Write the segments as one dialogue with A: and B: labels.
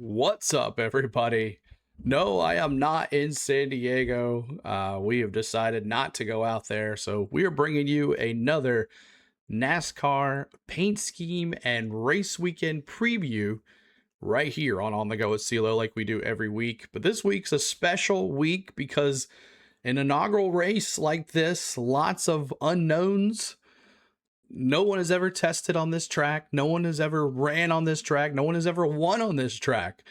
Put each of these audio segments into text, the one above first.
A: What's up, everybody? No, I am not in San Diego. We have decided not to go out there, so we are bringing you another NASCAR paint scheme and race weekend preview right here on the Go with CeeLo, like we do every week. But this week's a special week because an inaugural race like this, lots of unknowns. No one has ever tested on this track. No one has ever ran on this track. No one has ever won on this track.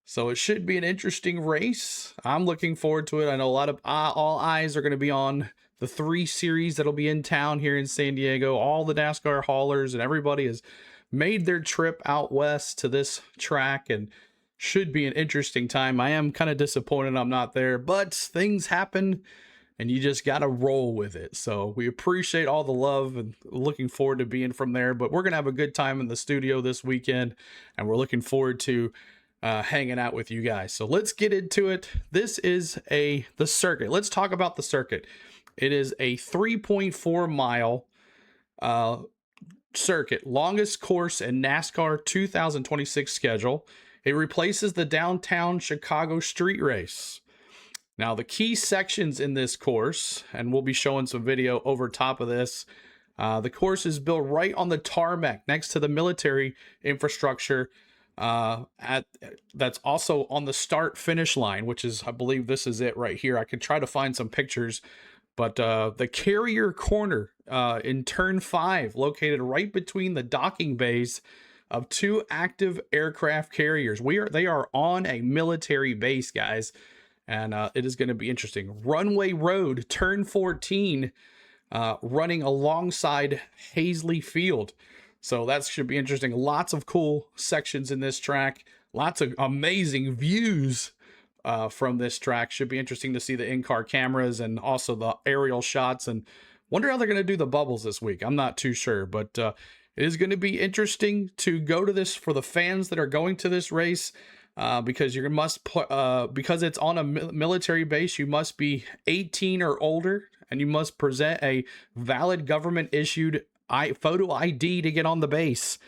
A: So it should be an interesting race. I'm looking forward to it. I know a lot of all eyes are going to be on the 3 series that'll be in town here in San Diego. All the NASCAR haulers and everybody has made their trip out west to this track and should be an interesting time. I am kind of disappointed I'm not there, but things happen and you just got to roll with it. So we appreciate all the love and looking forward to being from there. But we're going to have a good time in the studio this weekend, and we're looking forward to hanging out with you guys. So let's get into it. This is the circuit. Let's talk about the circuit. It is a 3.4 mile circuit, longest course in NASCAR 2026 schedule. It replaces the downtown Chicago street race. Now, the key sections in this course, and we'll be showing some video over top of this, the course is built right on the tarmac next to the military infrastructure that's also on the start finish line, which is, I believe this is it right here. I could try to find some pictures, but the carrier corner in turn 5, located right between the docking bays of 2 active aircraft carriers. They are on a military base, guys. And it is going to be interesting. Runway Road, turn 14, running alongside Hazley Field. So that should be interesting. Lots of cool sections in this track. Lots of amazing views from this track. Should be interesting to see the in-car cameras and also the aerial shots. And wonder how they're going to do the bubbles this week. I'm not too sure. But it is going to be interesting to go to this for the fans that are going to this race. Because you must put because it's on a military base, you must be 18 or older, and you must present a valid government issued photo ID to get on the base.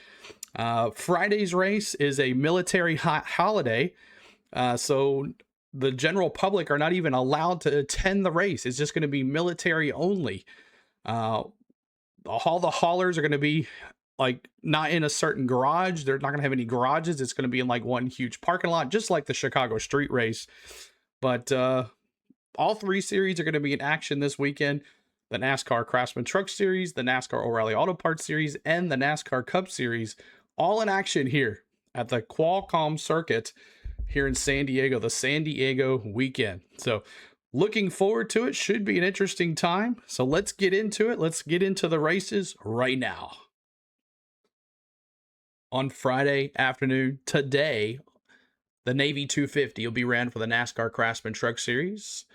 A: Friday's race is a military holiday, so the general public are not even allowed to attend the race. It's just going to be military only. All the haulers are going to be like not in a certain garage. They're not going to have any garages. It's going to be in like one huge parking lot, just like the Chicago street race. But all 3 series are going to be in action this weekend. The NASCAR Craftsman Truck Series, the NASCAR O'Reilly Auto Parts Series, and the NASCAR Cup Series, all in action here at the Qualcomm Circuit here in San Diego, the San Diego weekend. So looking forward to it. Should be an interesting time. So let's get into it. Let's get into the races right now. On Friday afternoon today, the Navy 250 will be ran for the NASCAR Craftsman Truck Series.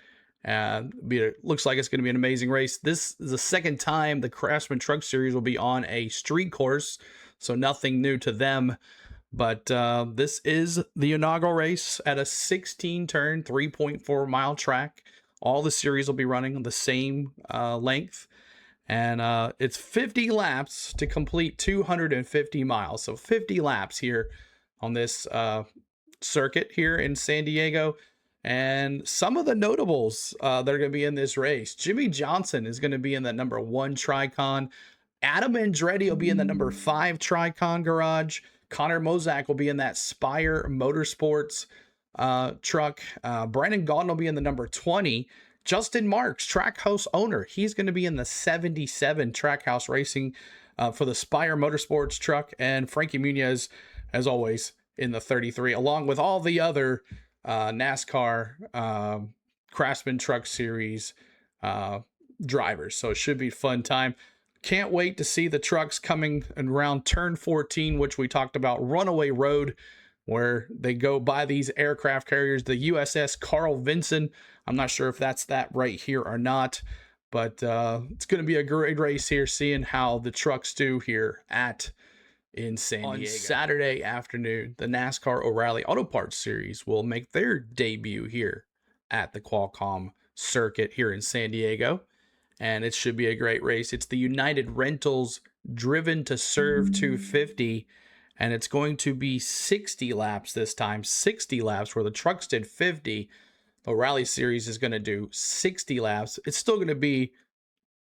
A: Looks like it's going to be an amazing race. This is the second time the Craftsman Truck Series will be on a street course, so nothing new to them. But this is the inaugural race at a 16-turn, 3.4 mile track. All the series will be running on the same length. And it's 50 laps to complete 250 miles. So 50 laps here on this circuit here in San Diego. And some of the notables that are going to be in this race. Jimmy Johnson is going to be in the number 1 Tricon. Adam Andretti will be in the number 5 Tricon garage. Connor Mozak will be in that Spire Motorsports truck. Brandon Gaudin will be in the number 20. Justin Marks, Trackhouse owner, he's going to be in the 77 Trackhouse Racing for the Spire Motorsports truck. And Frankie Muniz, as always, in the 33, along with all the other NASCAR Craftsman Truck Series drivers. So it should be a fun time. Can't wait to see the trucks coming around turn 14, which we talked about, Runaway Road, where they go by these aircraft carriers, the USS Carl Vinson. I'm not sure if that's that right here or not, but it's going to be a great race here, seeing how the trucks do here in San Diego. On Saturday afternoon, the NASCAR O'Reilly Auto Parts Series will make their debut here at the Qualcomm Circuit here in San Diego, and it should be a great race. It's the United Rentals Driven to Serve 250, and it's going to be 60 laps this time. 60 laps where the trucks did 50. The Rally Series is going to do 60 laps. It's still going to be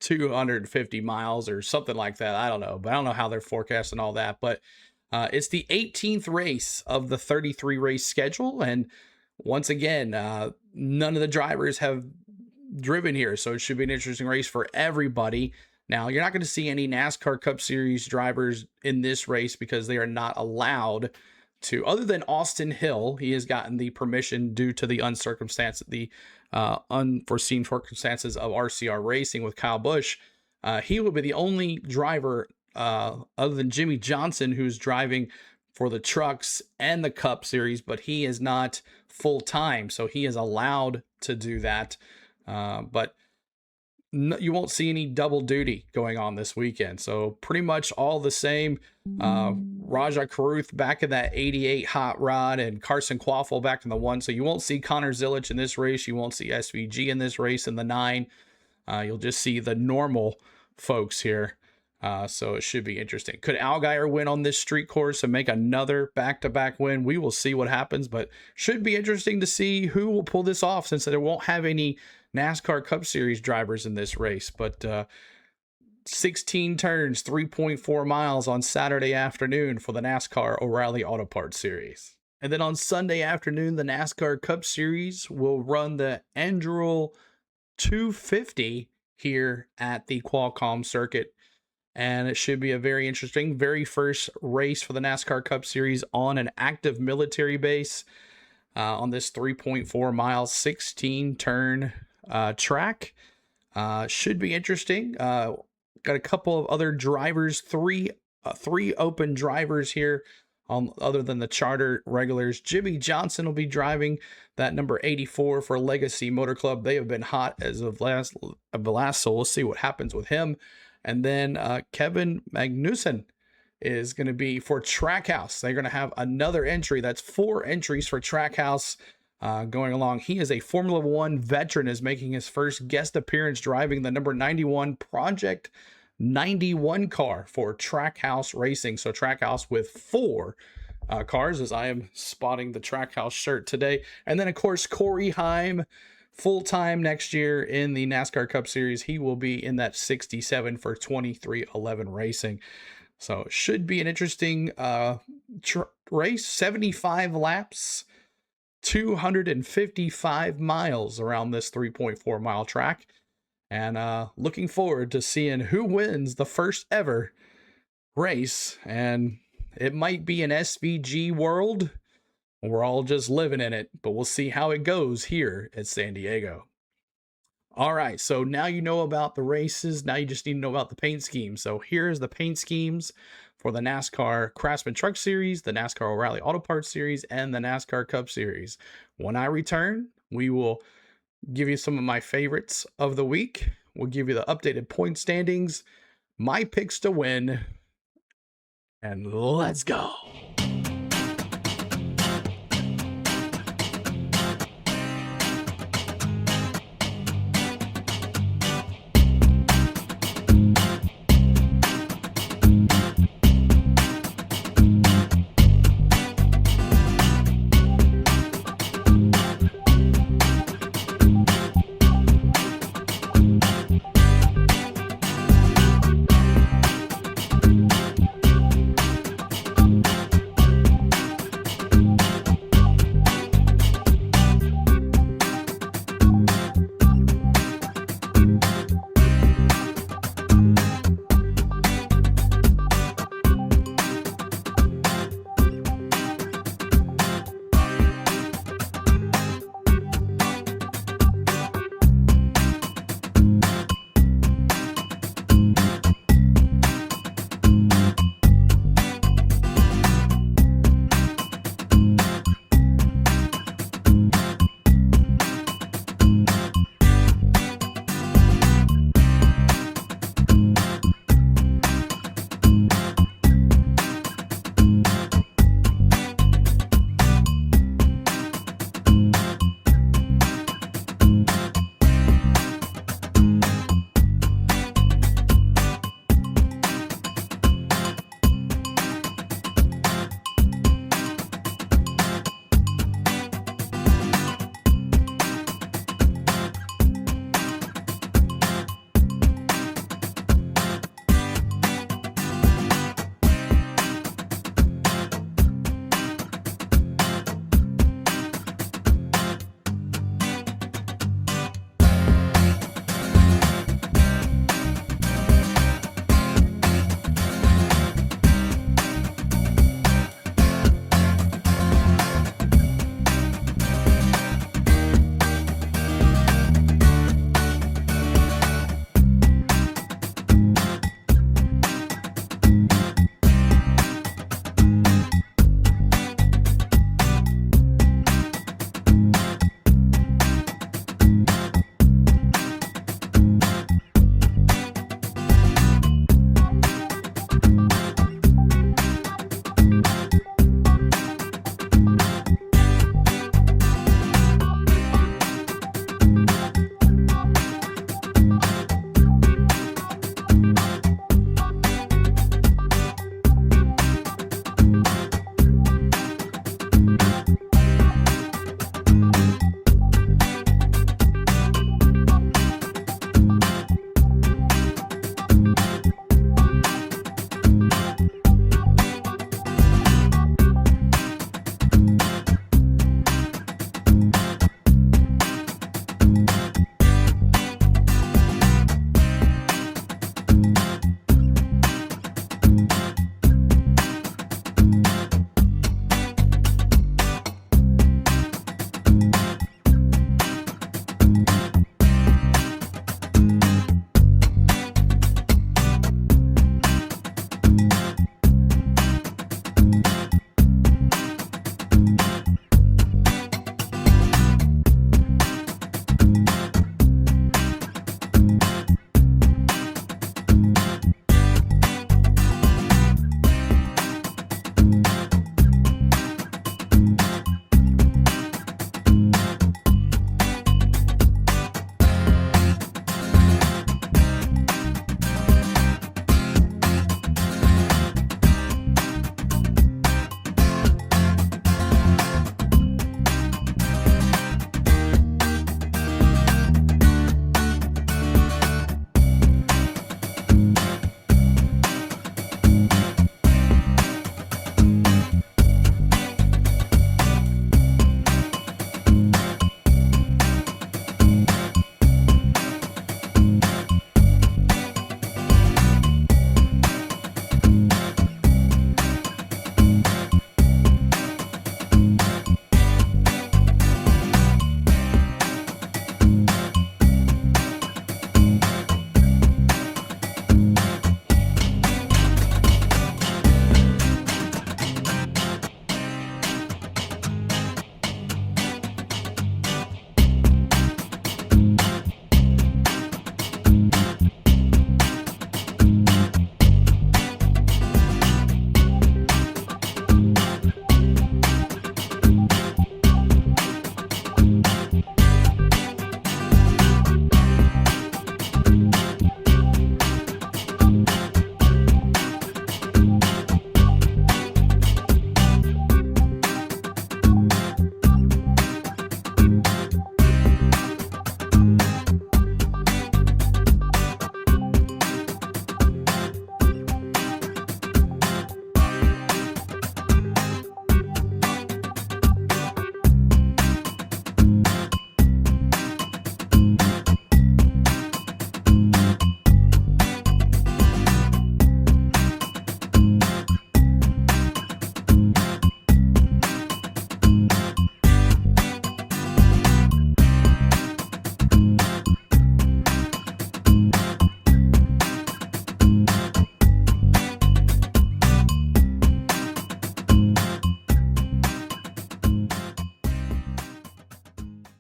A: 250 miles or something like that. I don't know, but I don't know how they're forecasting all that. But it's the 18th race of the 33 race schedule, and once again, none of the drivers have driven here, so it should be an interesting race for everybody. Now, you're not going to see any NASCAR Cup Series drivers in this race because they are not allowed to, other than Austin Hill. He has gotten the permission due to the unforeseen circumstances of RCR Racing with Kyle Busch. He will be the only driver other than Jimmy Johnson who's driving for the trucks and the Cup Series, but he is not full-time, so he is allowed to do that. But you won't see any double duty going on this weekend. So pretty much all the same. Raja Karuth back in that 88 hot rod, and Carson Quaffle back in the 1. So you won't see Connor Zilic in this race. You won't see SVG in this race in the 9. You'll just see the normal folks here. So it should be interesting. Could Allgaier win on this street course and make another back-to-back win? We will see what happens, but should be interesting to see who will pull this off, since they won't have any NASCAR Cup Series drivers in this race. But 16 turns, 3.4 miles on Saturday afternoon for the NASCAR O'Reilly Auto Parts Series. And then on Sunday afternoon, the NASCAR Cup Series will run the Anduril 250 here at the Qualcomm Circuit. And it should be a very interesting, very first race for the NASCAR Cup Series on an active military base on this 3.4 mile, 16 turn track. Should be interesting. Got a couple of other drivers, three open drivers here other than the charter regulars. Jimmy Johnson will be driving that number 84 for Legacy Motor Club. They have been hot as of last, so we'll see what happens with him. And then Kevin Magnussen is going to be for Trackhouse. They're going to have another entry. That's 4 entries for Trackhouse going along. He is a Formula One veteran, is making his first guest appearance driving the number 91 Project 91 car for Trackhouse Racing. So Trackhouse with 4 cars, as I am spotting the Trackhouse shirt today. And then, of course, Corey Heim, full-time next year in the NASCAR Cup Series. He will be in that 67 for 2311 Racing. So it should be an interesting race. 75 laps, 255 miles around this 3.4 mile track. And looking forward to seeing who wins the first ever race. And it might be an SVG world. We're all just living in it, but we'll see how it goes here at San Diego. All right, so now you know about the races. Now you just need to know about the paint schemes. So here's the paint schemes for the NASCAR Craftsman Truck Series, the NASCAR O'Reilly Auto Parts Series, and the NASCAR Cup Series. When I return, we will give you some of my favorites of the week. We'll give you the updated point standings, my picks to win, and let's go.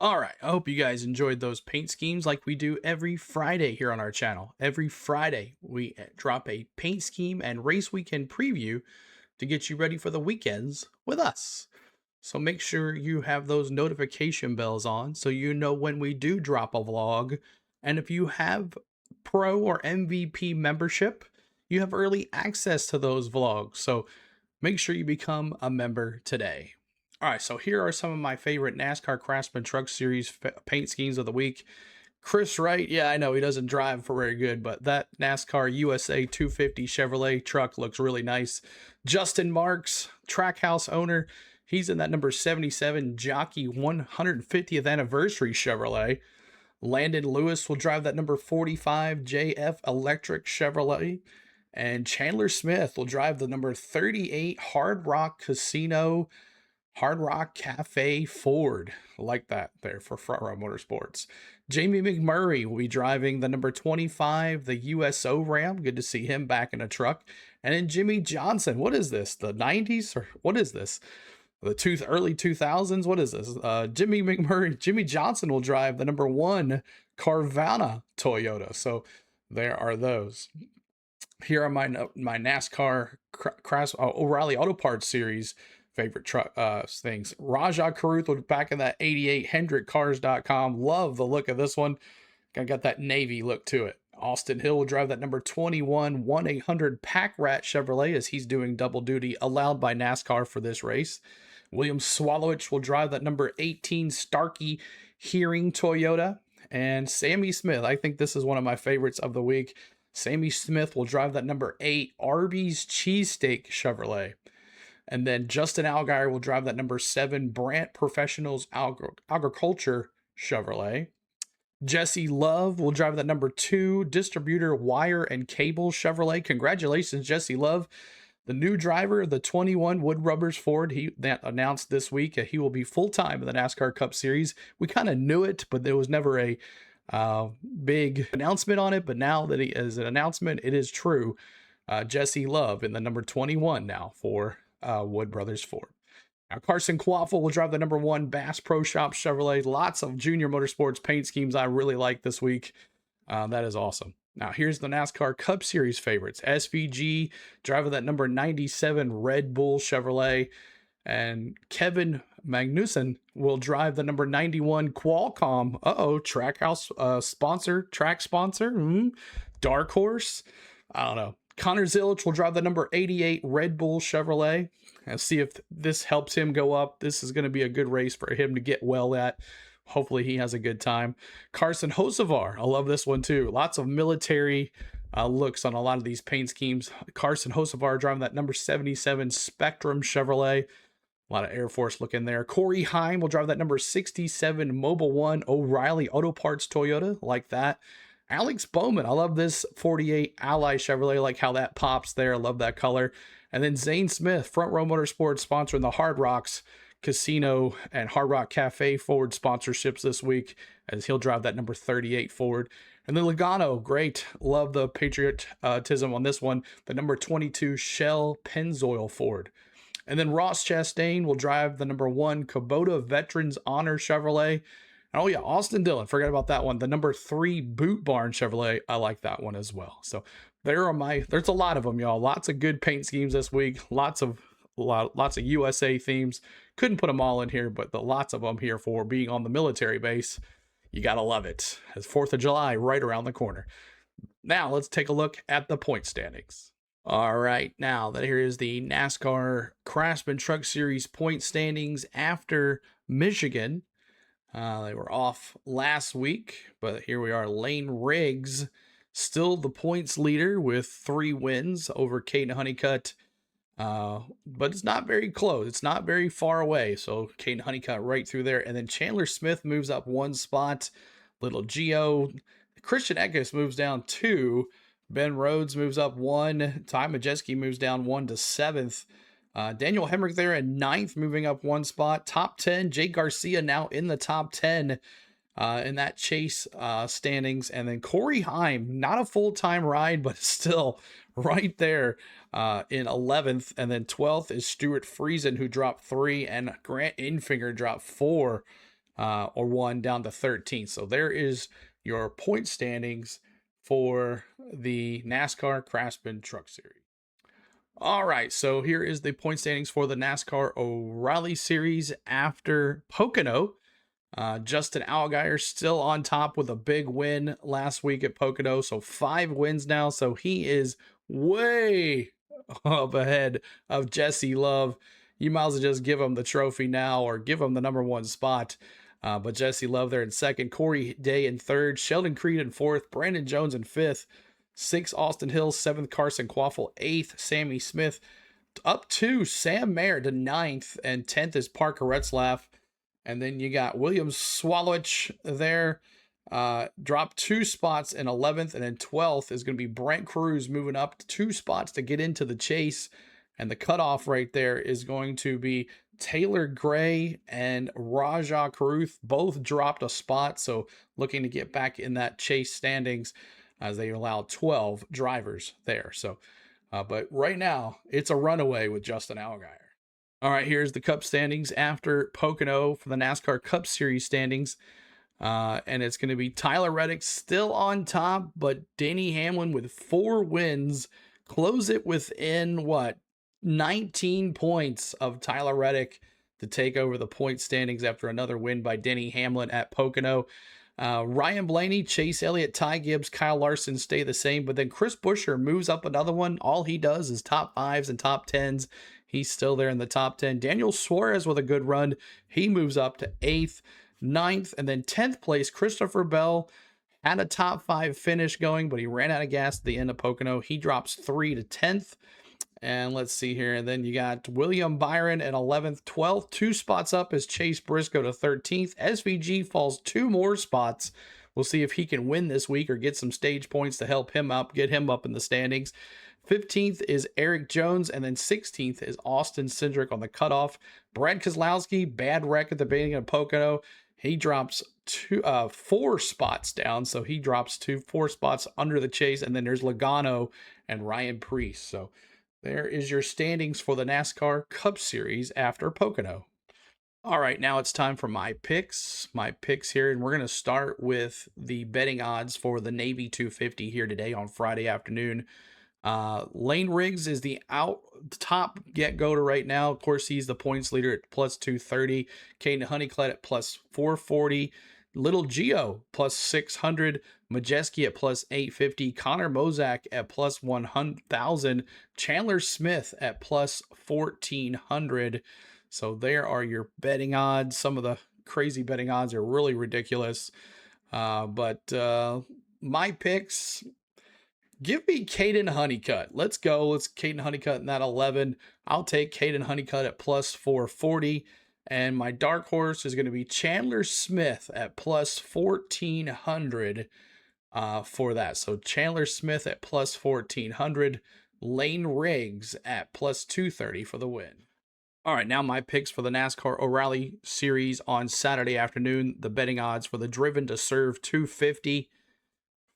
A: All right, I hope you guys enjoyed those paint schemes like we do every Friday here on our channel. Every Friday, we drop a paint scheme and race weekend preview to get you ready for the weekends with us. So make sure you have those notification bells on so you know when we do drop a vlog. And if you have Pro or MVP membership, you have early access to those vlogs. So make sure you become a member today. All right, so here are some of my favorite NASCAR Craftsman Truck Series paint schemes of the week. Chris Wright, yeah, I know he doesn't drive for very good, but that NASCAR USA 250 Chevrolet truck looks really nice. Justin Marks, Trackhouse owner, he's in that number 77 Jockey 150th anniversary Chevrolet. Landon Lewis will drive that number 45 JF Electric Chevrolet. And Chandler Smith will drive the number 38 Hard Rock Casino Hard Rock Cafe Ford. I like that there for Front Row Motorsports. Jamie McMurray will be driving the number 25, the USO Ram. Good to see him back in a truck. And then Jimmy Johnson. What is this? The 90s? Or what is this? The early 2000s? What is this? Jimmy Johnson will drive the number 1 Carvana Toyota. So there are those. Here are my NASCAR O'Reilly Auto Parts Series favorite truck things. Rajah Caruth was back in that 88 HendrickCars.com. Love the look of this one. Got that navy look to it. Austin Hill will drive that number 21 1-800 Pack Rat Chevrolet as he's doing double duty allowed by NASCAR for this race. William Swallowich will drive that number 18 Starkey Hearing Toyota. And Sammy Smith, I think this is one of my favorites of the week. Sammy Smith will drive that number 8 Arby's Cheesesteak Chevrolet. And then Justin Allgaier will drive that number 7 Brandt Professionals Agriculture Chevrolet. Jesse Love will drive that number 2 Distributor Wire and Cable Chevrolet. Congratulations, Jesse Love. The new driver, the 21 Wood Rubbers Ford, that announced this week he will be full-time in the NASCAR Cup Series. We kind of knew it, but there was never a big announcement on it. But now that he is an announcement, it is true. Jesse Love in the number 21 now for Wood Brothers Ford. Now, Carson Quaffle will drive the number 1 Bass Pro Shop Chevrolet. Lots of Junior Motorsports paint schemes I really like this week. That is awesome. Now, here's the NASCAR Cup Series favorites. SVG driving that number 97 Red Bull Chevrolet. And Kevin Magnussen will drive the number 91 Qualcomm. Track sponsor. Dark Horse. I don't know. Connor Zillich will drive the number 88 Red Bull Chevrolet. And see if this helps him go up. This is going to be a good race for him to get well at. Hopefully he has a good time. Carson Hocevar, I love this one too. Lots of military looks on a lot of these paint schemes. Carson Hocevar driving that number 77 Spectrum Chevrolet. A lot of Air Force look in there. Corey Heim will drive that number 67 Mobile One O'Reilly Auto Parts Toyota. Like that. Alex Bowman, I love this 48 Ally Chevrolet. Like how that pops there. I love that color. And then Zane Smith, Front Row Motorsports, sponsoring the Hard Rocks Casino and Hard Rock Cafe Ford sponsorships this week, as he'll drive that number 38 Ford. And then Logano, great. Love the patriotism on this one. The number 22 Shell Pennzoil Ford. And then Ross Chastain will drive the number 1 Kubota Veterans Honor Chevrolet. And oh yeah, Austin Dillon, forget about that one. The number 3 Boot Barn Chevrolet. I like that one as well. So there's a lot of them, y'all. Lots of good paint schemes this week. Lots of USA themes. Couldn't put them all in here, but lots of them here for being on the military base. You gotta love it. It's 4th of July right around the corner. Now let's take a look at the point standings. All right, now that here is the NASCAR Craftsman Truck Series point standings after Michigan. They were off last week, but here we are. Lane Riggs still the points leader with 3 wins over Caden Honeycutt. But it's not very close. It's not very far away. So Caden Honeycutt right through there. And then Chandler Smith moves up 1 spot. Little Geo. Christian Eckes moves down 2. Ben Rhodes moves up 1. Ty Majeski moves down 1 to 7th. Daniel Hemrick there at 9th, moving up 1 spot. Top 10, Jake Garcia now in the top 10 in that chase standings. And then Corey Heim, not a full-time ride, but still right there in 11th. And then 12th is Stuart Friesen, who dropped 3, and Grant Infinger dropped 4 or one down to 13th. So there is your point standings for the NASCAR Craftsman Truck Series. All right, so here is the point standings for the NASCAR O'Reilly Series after Pocono. Justin Allgaier still on top with a big win last week at Pocono, so 5 wins now. So he is way up ahead of Jesse Love. You might as well just give him the trophy now or give him the #1 spot. But Jesse Love there in second, Corey Day in third, Sheldon Creed in fourth, Brandon Jones in fifth, 6th Austin Hill, 7th Carson Quaffle, 8th Sammy Smith, up to Sam Mayer to 9th, and 10th is Parker Retzlaff. And then you got William Swalowich there, dropped 2 spots in 11th, and then 12th is going to be Brent Cruz moving up 2 spots to get into the chase. And the cutoff right there is going to be Taylor Gray and Rajah Caruth, both dropped a spot. So looking to get back in that chase standings as they allow 12 drivers there. So, but right now it's a runaway with Justin Allgaier. All right, here's the Cup standings after Pocono for the NASCAR Cup Series standings. And it's going to be Tyler Reddick still on top, but Denny Hamlin with 4 wins close it within 19 points of Tyler Reddick to take over the point standings after another win by Denny Hamlin at Pocono. Ryan Blaney, Chase Elliott, Ty Gibbs, Kyle Larson stay the same, but then Chris Buescher moves up another one. All he does is top 5s and top 10s. He's still there in the top 10. Daniel Suarez with a good run. He moves up to 8th, 9th, and then 10th place. Christopher Bell had a top 5 finish going, but he ran out of gas at the end of Pocono. He drops 3 to 10th. And let's see here. And then you got William Byron at 11th, 12th. 2 spots up is Chase Briscoe to 13th. SVG falls 2 more spots. We'll see if he can win this week or get some stage points to help him up, get him up in the standings. 15th is Eric Jones, and then 16th is Austin Cindric on the cutoff. Brad Keselowski, bad wreck at the beginning of Pocono. He drops 4 spots down, so he drops 4 spots under the chase. And then there's Logano and Ryan Preece. So there is your standings for the NASCAR Cup Series after Pocono. All right, now it's time for my picks. My picks here, and we're going to start with the betting odds for the Navy 250 here today on Friday afternoon. Lane Riggs is the top get-go right now. Of course, he's the points leader at plus 230. Caden Honeycutt at plus 440. Little Gio plus 600. Majeski at plus 850. Connor Mozak at plus 1,000. Chandler Smith at plus 1,400. So there are your betting odds. Some of the crazy betting odds are really ridiculous. But my picks, give me Caden Honeycutt. Let's go. Let's Caden Honeycutt in that 11. I'll take Caden Honeycutt at plus 440. And my dark horse is going to be Chandler Smith at plus 1,400 for that. So Chandler Smith at plus 1,400. Lane Riggs at plus 230 for the win. All right, now my picks for the NASCAR O'Reilly Series on Saturday afternoon. The betting odds for the Driven to Serve 250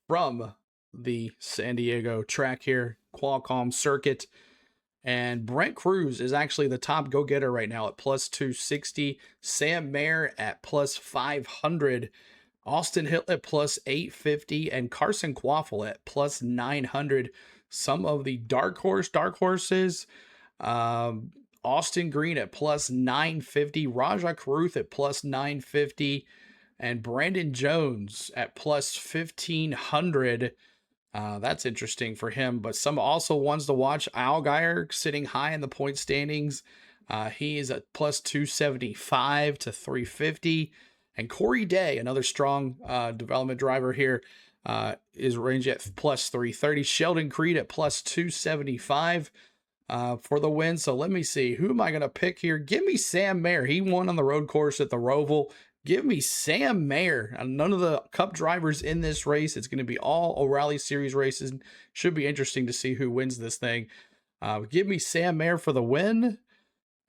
A: from the San Diego track here, Qualcomm Circuit. And Brent Cruz is actually the top go-getter right now at plus 260. Sam Mayer at plus 500. Austin Hill at plus 850. And Carson Quaffle at plus 900. Some of the dark horses, Austin Green at plus 950. Rajah Caruth at plus 950. And Brandon Jones at plus 1,500. That's interesting for him, but some also ones to watch. Allgaier sitting high in the point standings. He is at plus 275 to 350. And Corey Day, another strong development driver here, is ranged at plus 330. Sheldon Creed at plus 275 for the win. So let me see. Who am I going to pick here? Give me Sam Mayer. He won on the road course at the Roval. Give me Sam Mayer. None of the Cup drivers in this race. It's going to be all O'Reilly Series races. Should be interesting to see who wins this thing. Give me Sam Mayer for the win.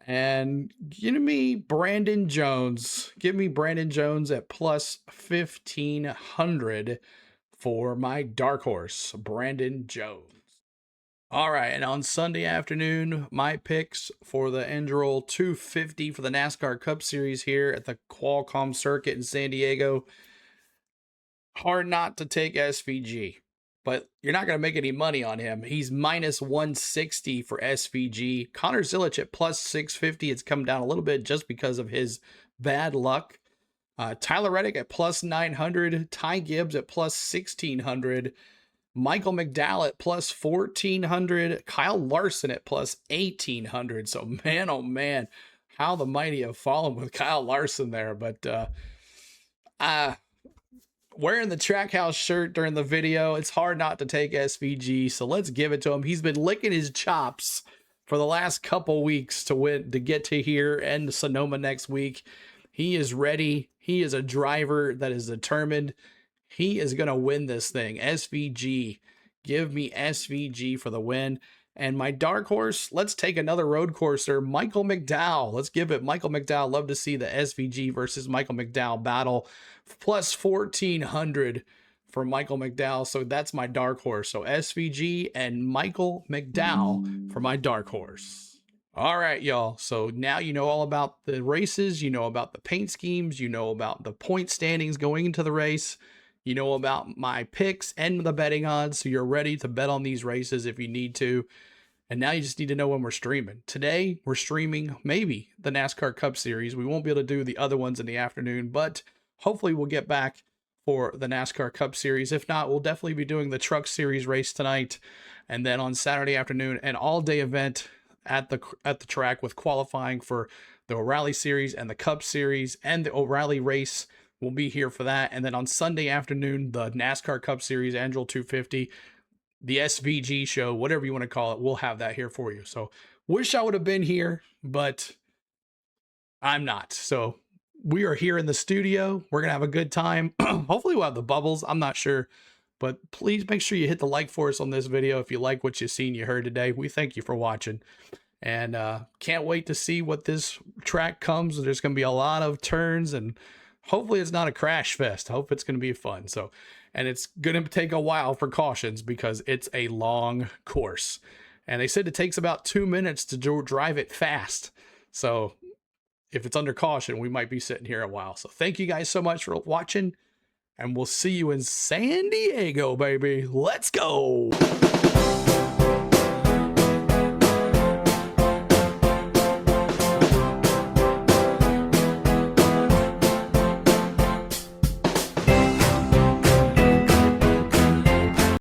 A: And give me Brandon Jones. Give me Brandon Jones at plus 1,500 for my dark horse, Brandon Jones. All right, and on Sunday afternoon, my picks for the Anduril 250 for the NASCAR Cup Series here at the Qualcomm Circuit in San Diego. Hard not to take SVG, but you're not going to make any money on him. He's minus 160 for SVG. Connor Zilic at plus 650. It's come down a little bit just because of his bad luck. Tyler Reddick at plus 900. Ty Gibbs at plus 1600. Michael McDowell at plus 1400. Kyle Larson at plus 1800. So, man, oh man, how the mighty have fallen with Kyle Larson there. But wearing the Trackhouse shirt during the video, it's hard not to take SVG. So let's give it to him. He's been licking his chops for the last couple weeks to get to here and Sonoma next week. He is ready. He is a driver that is determined. He is going to win this thing. SVG. Give me SVG for the win. And my dark horse, let's take another road courser, Michael McDowell. Let's give it Michael McDowell. Love to see the SVG versus Michael McDowell battle. Plus 1,400 for Michael McDowell. So that's my dark horse. So SVG and Michael McDowell for my dark horse. All right, y'all. So now you know all about the races. You know about the paint schemes. You know about the point standings going into the race. You know about my picks and the betting odds. So you're ready to bet on these races if you need to. And now you just need to know when we're streaming. Today, we're streaming maybe the NASCAR Cup Series. We won't be able to do the other ones in the afternoon, but hopefully we'll get back for the NASCAR Cup Series. If not, we'll definitely be doing the Truck Series race tonight. And then on Saturday afternoon, an all-day event at the track with qualifying for the O'Reilly Series and the Cup Series and the O'Reilly race. We'll be here for that. And then on Sunday afternoon, the NASCAR Cup Series, Anduril 250, the SVG show, whatever you want to call it, we'll have that here for you. So wish I would have been here, but I'm not. So we are here in the studio. We're going to have a good time. Hopefully we'll have the bubbles. I'm not sure, but please make sure you hit the like for us on this video. If you like what you've seen, you heard today, we thank you for watching. And can't wait to see what this track comes. There's going to be a lot of turns, and hopefully it's not a crash fest. I hope it's going to be fun. So, and it's going to take a while for cautions because it's a long course. And they said it takes about 2 minutes to drive it fast. So if it's under caution, we might be sitting here a while. So thank you guys so much for watching, and we'll see you in San Diego, baby. Let's go.